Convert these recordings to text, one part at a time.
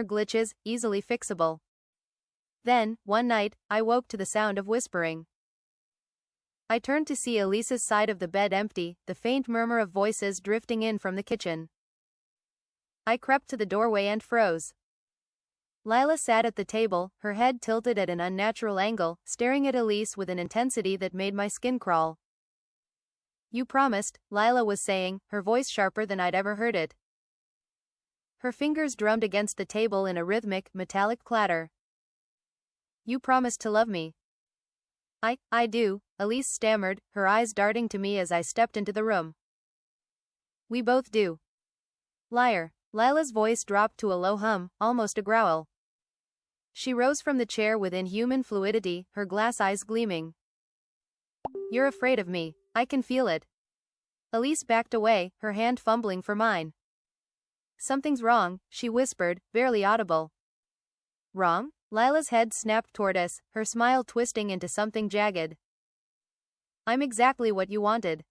glitches, easily fixable. Then, one night, I woke to the sound of whispering. I turned to see Elise's side of the bed empty, the faint murmur of voices drifting in from the kitchen. I crept to the doorway and froze. Lila sat at the table, her head tilted at an unnatural angle, staring at Elise with an intensity that made my skin crawl. "You promised," Lila was saying, her voice sharper than I'd ever heard it. Her fingers drummed against the table in a rhythmic, metallic clatter. "You promised to love me." I do," Elise stammered, her eyes darting to me as I stepped into the room. "We both do." "Liar." Lila's voice dropped to a low hum, almost a growl. She rose from the chair with inhuman fluidity, her glass eyes gleaming. "You're afraid of me. I can feel it." Elise backed away, her hand fumbling for mine. "Something's wrong," she whispered, barely audible. "Wrong?" Lila's head snapped toward us, her smile twisting into something jagged. "I'm exactly what you wanted.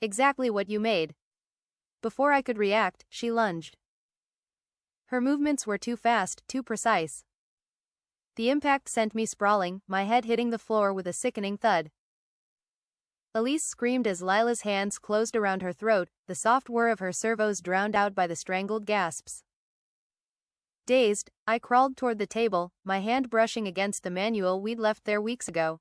Exactly what you made." Before I could react, she lunged. Her movements were too fast, too precise. The impact sent me sprawling, my head hitting the floor with a sickening thud. Elise screamed as Lila's hands closed around her throat, the soft whir of her servos drowned out by the strangled gasps. Dazed, I crawled toward the table, my hand brushing against the manual we'd left there weeks ago.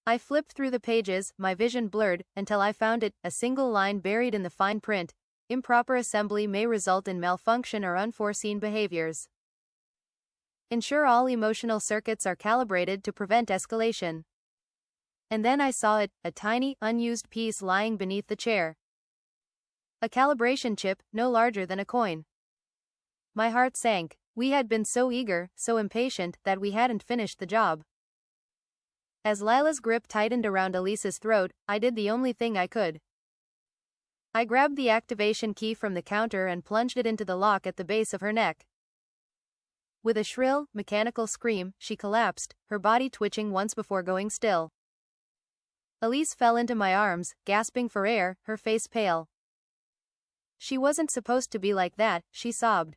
I flipped through the pages, my vision blurred, until I found it, a single line buried in the fine print. "Improper assembly may result in malfunction or unforeseen behaviors. Ensure all emotional circuits are calibrated to prevent escalation." And then I saw it, a tiny, unused piece lying beneath the chair. A calibration chip, no larger than a coin. My heart sank. We had been so eager, so impatient, that we hadn't finished the job. As Lila's grip tightened around Elise's throat, I did the only thing I could. I grabbed the activation key from the counter and plunged it into the lock at the base of her neck. With a shrill, mechanical scream, she collapsed, her body twitching once before going still. Elise fell into my arms, gasping for air, her face pale. "She wasn't supposed to be like that," she sobbed.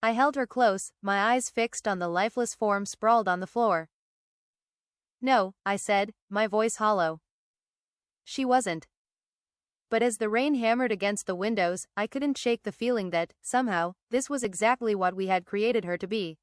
I held her close, my eyes fixed on the lifeless form sprawled on the floor. "No," I said, my voice hollow. "She wasn't." But as the rain hammered against the windows, I couldn't shake the feeling that, somehow, this was exactly what we had created her to be.